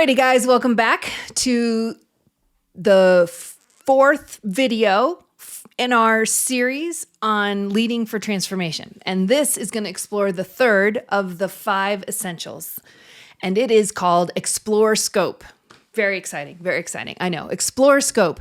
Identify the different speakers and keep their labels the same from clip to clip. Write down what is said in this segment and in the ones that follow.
Speaker 1: Alrighty, guys, welcome back to the fourth video in our series on leading for transformation. And this is going to explore the third of the 5 essentials. And it is called Explore Scope. Very exciting, very exciting. I know, Explore Scope.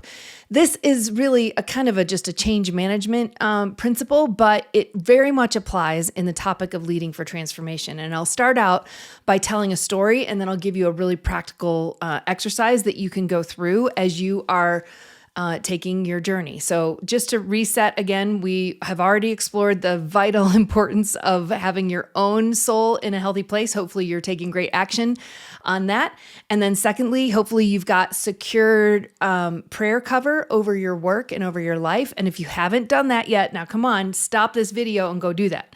Speaker 1: This is really a kind of just a change management principle, but it very much applies in the topic of leading for transformation. And I'll start out by telling a story, and then I'll give you a really practical exercise that you can go through as you are taking your journey. So just to reset again, we have already explored the vital importance of having your own soul in a healthy place. Hopefully you're taking great action on that. And then secondly, hopefully you've got secured prayer cover over your work and over your life. And if you haven't done that yet, now come on, stop this video and go do that.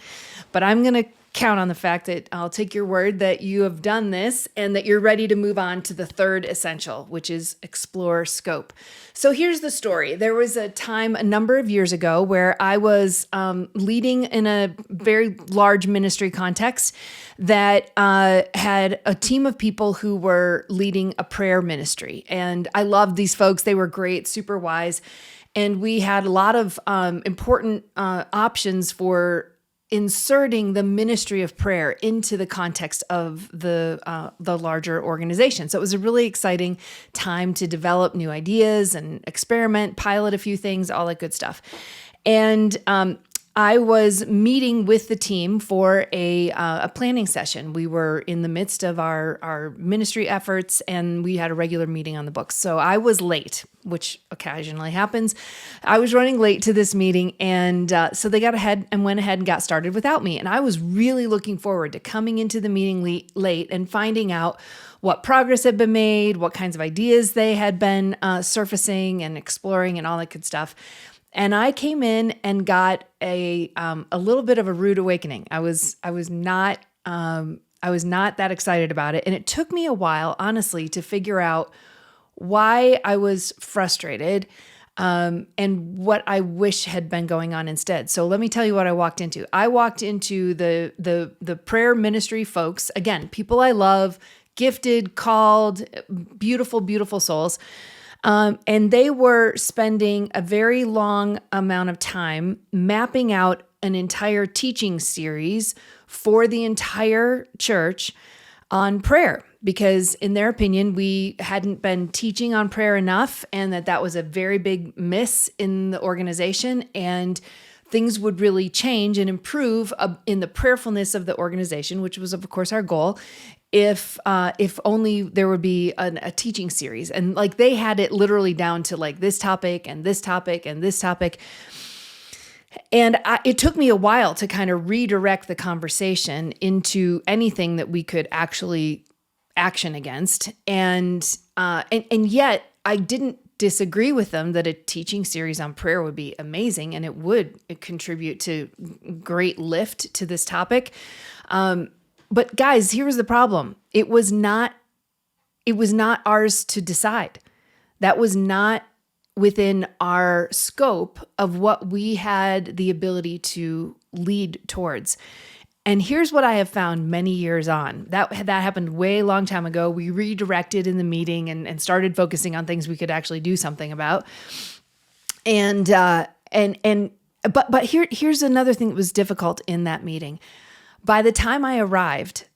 Speaker 1: But I'm going to count on the fact that I'll take your word that you have done this and that you're ready to move on to the third essential, which is explore scope. So here's the story. There was a time a number of years ago where I was leading in a very large ministry context that had a team of people who were leading a prayer ministry. And I loved these folks. They were great, super wise. And we had a lot of important options for inserting the ministry of prayer into the context of the larger organization. So it was a really exciting time to develop new ideas and experiment, pilot a few things, all that good stuff. And I was meeting with the team for a planning session. We were in the midst of our ministry efforts, and we had a regular meeting on the books. So I was late, which occasionally happens. I was running late to this meeting, and so they got ahead and went ahead and got started without me. And I was really looking forward to coming into the meeting late and finding out what progress had been made, what kinds of ideas they had been surfacing and exploring, and all that good stuff. And I came in and got a little bit of a rude awakening. I was not that excited about it, and it took me a while, honestly, to figure out why I was frustrated and what I wish had been going on instead. So let me tell you what I walked into. I walked into the prayer ministry folks, again, people I love, gifted, called, beautiful, beautiful souls. And they were spending a very long amount of time mapping out an entire teaching series for the entire church on prayer, because in their opinion, we hadn't been teaching on prayer enough, and that was a very big miss in the organization, and things would really change and improve in the prayerfulness of the organization, which was, of course, our goal, if only there would be a teaching series. And like they had it literally down to like this topic and this topic and this topic. And it took me a while to kind of redirect the conversation into anything that we could actually action against. And yet I didn't disagree with them that a teaching series on prayer would be amazing, and it would contribute to great lift to this topic. But guys, here's the problem. It was not ours to decide. That was not within our scope of what we had the ability to lead towards. And here's what I have found many years on. That happened way long time ago. We redirected in the meeting and started focusing on things we could actually do something about. But here's another thing that was difficult in that meeting. By the time I arrived,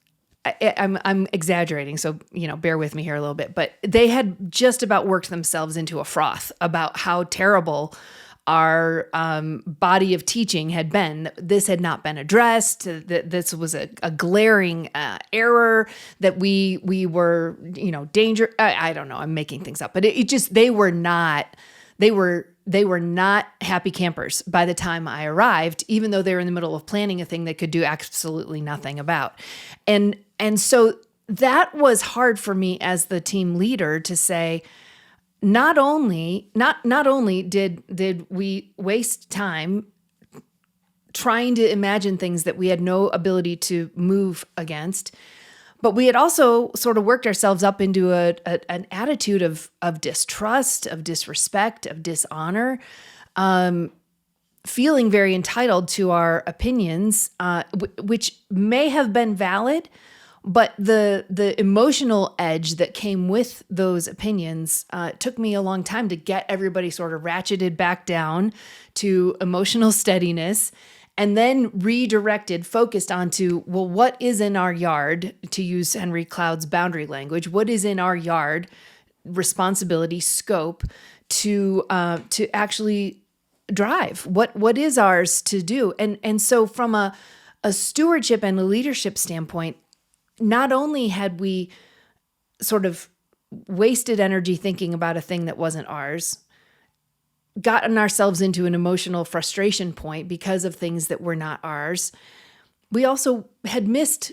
Speaker 1: I'm exaggerating, so bear with me here a little bit, but they had just about worked themselves into a froth about how terrible our body of teaching had been. This had not been addressed. That this was a glaring error. That we were danger. I don't know. I'm making things up, but it just they were not happy campers by the time I arrived, even though they were in the middle of planning a thing they could do absolutely nothing about. And so that was hard for me as the team leader to say, not only did we waste time trying to imagine things that we had no ability to move against, but we had also sort of worked ourselves up into an attitude of distrust, of disrespect, of dishonor, feeling very entitled to our opinions, which may have been valid, But the emotional edge that came with those opinions took me a long time to get everybody sort of ratcheted back down to emotional steadiness, and then redirected, focused onto, well, what is in our yard, to use Henry Cloud's boundary language, what is in our yard, responsibility, scope, to actually drive what is ours to do. And so from a stewardship and a leadership standpoint, not only had we sort of wasted energy thinking about a thing that wasn't ours, gotten ourselves into an emotional frustration point because of things that were not ours, we also had missed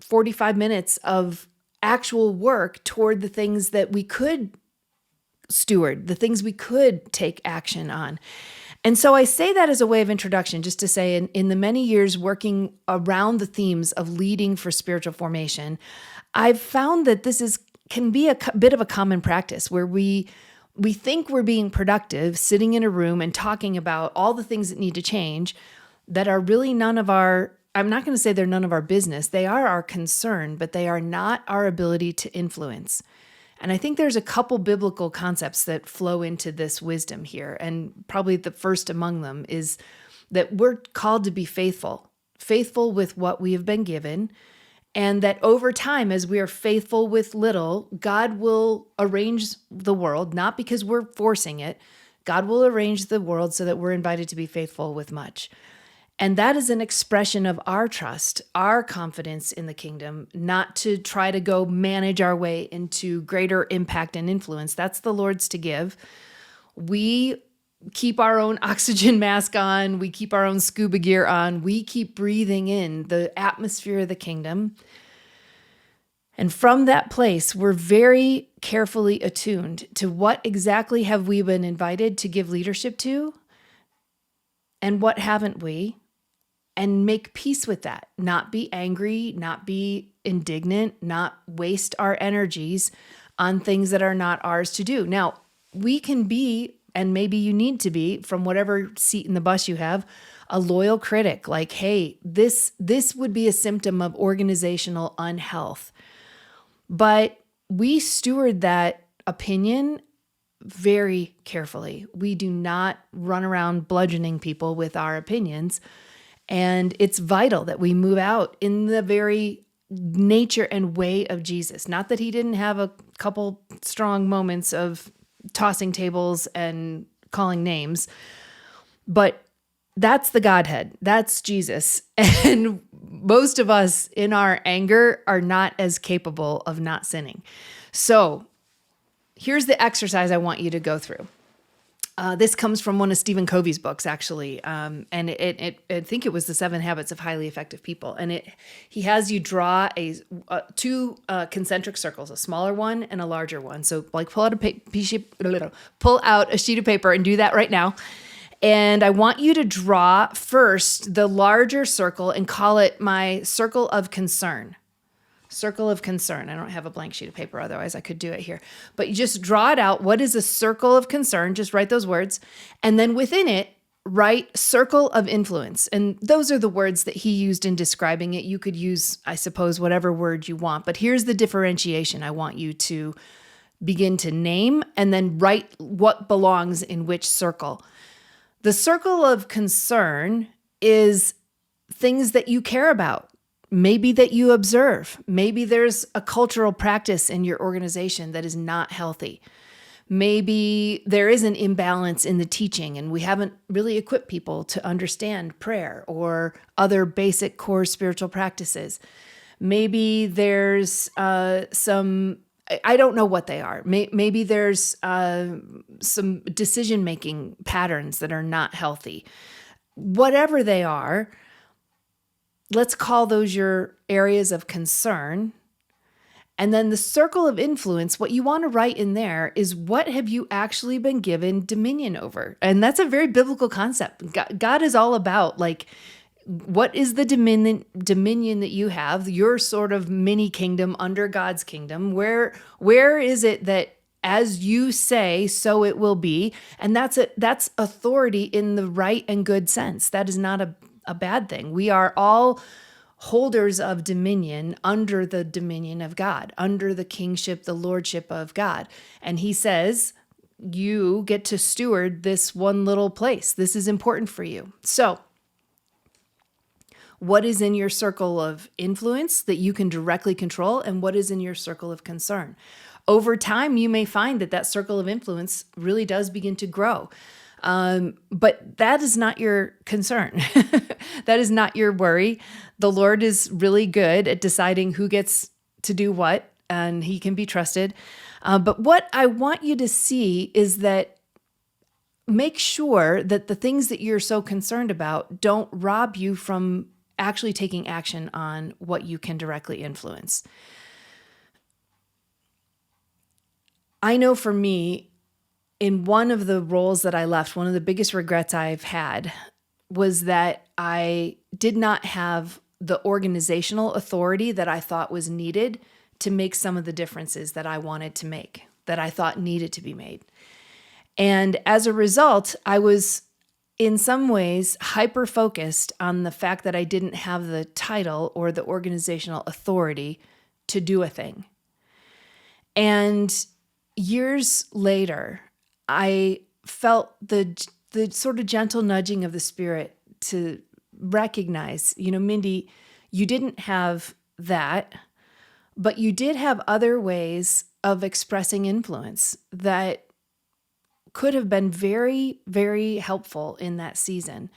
Speaker 1: 45 minutes of actual work toward the things that we could steward, the things we could take action on. And so I say that as a way of introduction, just to say in the many years working around the themes of leading for spiritual formation, I've found that this can be a bit of a common practice where we think we're being productive, sitting in a room and talking about all the things that need to change that are really none of our, I'm not going to say they're none of our business. They are our concern, but they are not our ability to influence. And I think there's a couple biblical concepts that flow into this wisdom here. And probably the first among them is that we're called to be faithful with what we have been given. And that over time, as we are faithful with little, God will arrange the world, not because we're forcing it. God will arrange the world so that we're invited to be faithful with much. And that is an expression of our trust, our confidence in the kingdom, not to try to go manage our way into greater impact and influence. That's the Lord's to give. We keep our own oxygen mask on. We keep our own scuba gear on. We keep breathing in the atmosphere of the kingdom. And from that place, we're very carefully attuned to what exactly have we been invited to give leadership to, and what haven't we? And make peace with that, not be angry, not be indignant, not waste our energies on things that are not ours to do. Now, we can be, and maybe you need to be, from whatever seat in the bus you have, a loyal critic. Like, hey, this would be a symptom of organizational unhealth. But we steward that opinion very carefully. We do not run around bludgeoning people with our opinions. And it's vital that we move out in the very nature and way of Jesus. Not that he didn't have a couple strong moments of tossing tables and calling names, but that's the Godhead. That's Jesus. And most of us in our anger are not as capable of not sinning. So here's the exercise I want you to go through. This comes from one of Stephen Covey's books, actually, and I think it was The 7 Habits of Highly Effective People. And he has you draw two concentric circles, a smaller one and a larger one. So, like, pull out a sheet of paper and do that right now. And I want you to draw first the larger circle and call it my circle of concern. Circle of concern. I don't have a blank sheet of paper, otherwise I could do it here. But you just draw it out. What is a circle of concern? Just write those words. And then within it, write circle of influence. And those are the words that he used in describing it. You could use, I suppose, whatever word you want. But here's the differentiation I want you to begin to name and then write what belongs in which circle. The circle of concern is things that you care about. Maybe that you observe. Maybe there's a cultural practice in your organization that is not healthy. Maybe there is an imbalance in the teaching and we haven't really equipped people to understand prayer or other basic core spiritual practices. Maybe there's some, I don't know what they are. Maybe there's some decision-making patterns that are not healthy. Whatever they are, let's call those your areas of concern. And then the circle of influence, what you want to write in there is what have you actually been given dominion over? And that's a very biblical concept. God is all about, like, what is the dominion that you have, your sort of mini kingdom under God's kingdom? Where is it that as you say, so it will be? And that's authority in the right and good sense. That is not a bad thing. We are all holders of dominion under the dominion of God, under the kingship, the lordship of God. And he says, you get to steward this one little place. This is important for you. So, what is in your circle of influence that you can directly control, and what is in your circle of concern? Over time, you may find that circle of influence really does begin to grow. But that is not your concern. That is not your worry. The Lord is really good at deciding who gets to do what, and he can be trusted. But what I want you to see is that make sure that the things that you're so concerned about don't rob you from actually taking action on what you can directly influence. I know for me, in one of the roles that I left, one of the biggest regrets I've had was that I did not have the organizational authority that I thought was needed to make some of the differences that I wanted to make, that I thought needed to be made. And as a result, I was in some ways hyper-focused on the fact that I didn't have the title or the organizational authority to do a thing. And years later, I felt the sort of gentle nudging of the Spirit to recognize, Mindy, you didn't have that, but you did have other ways of expressing influence that could have been very, very helpful in that season.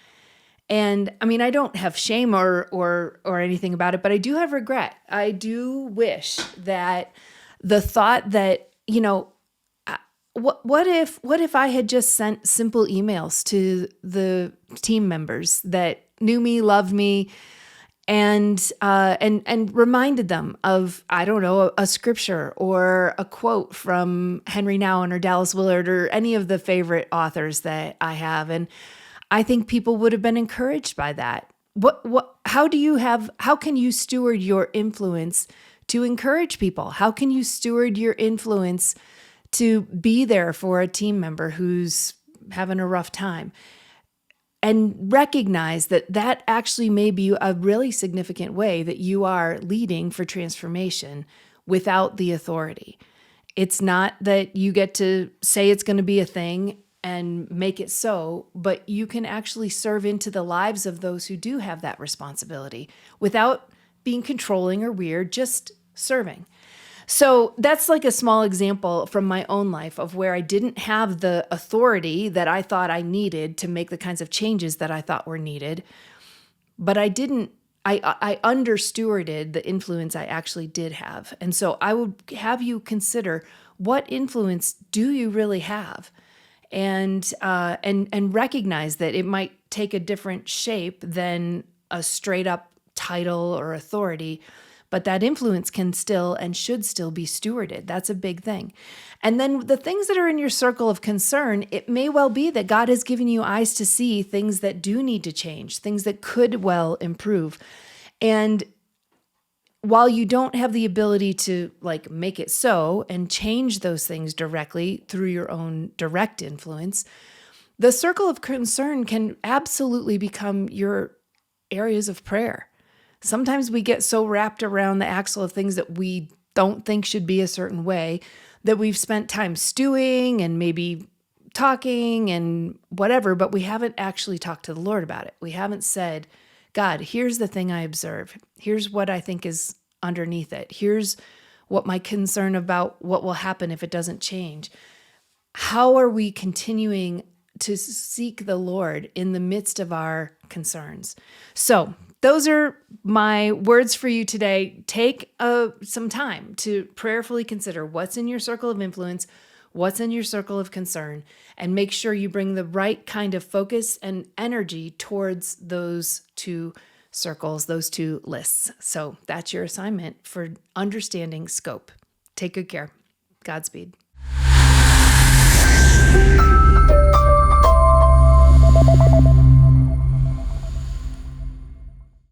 Speaker 1: And I mean, I don't have shame or anything about it, but I do have regret. I do wish that the thought that, what if I had just sent simple emails to the team members that knew me, loved me, and reminded them of, I don't know, a scripture or a quote from Henry Nouwen or Dallas Willard or any of the favorite authors that I have. And I think people would have been encouraged by that. How can you steward your influence to encourage people? How can you steward your influence to be there for a team member who's having a rough time? And recognize that actually may be a really significant way that you are leading for transformation without the authority. It's not that you get to say it's going to be a thing and make it so, but you can actually serve into the lives of those who do have that responsibility without being controlling or weird, just serving. So that's like a small example from my own life of where I didn't have the authority that I thought I needed to make the kinds of changes that I thought were needed. But I understewarded the influence I actually did have. And so I would have you consider, what influence do you really have? And recognize that it might take a different shape than a straight up title or authority, but that influence can still and should still be stewarded. That's a big thing. And then the things that are in your circle of concern, it may well be that God has given you eyes to see things that do need to change, things that could well improve. And while you don't have the ability to make it so and change those things directly through your own direct influence, the circle of concern can absolutely become your areas of prayer. Sometimes we get so wrapped around the axle of things that we don't think should be a certain way that we've spent time stewing and maybe talking and whatever, but we haven't actually talked to the Lord about it. We haven't said, God, here's the thing I observe. Here's what I think is underneath it. Here's what my concern about what will happen if it doesn't change. How are we continuing to seek the Lord in the midst of our concerns? So those are my words for you today. Take some time to prayerfully consider what's in your circle of influence, what's in your circle of concern, and make sure you bring the right kind of focus and energy towards those two circles, those two lists. So that's your assignment for understanding scope. Take good care. Godspeed.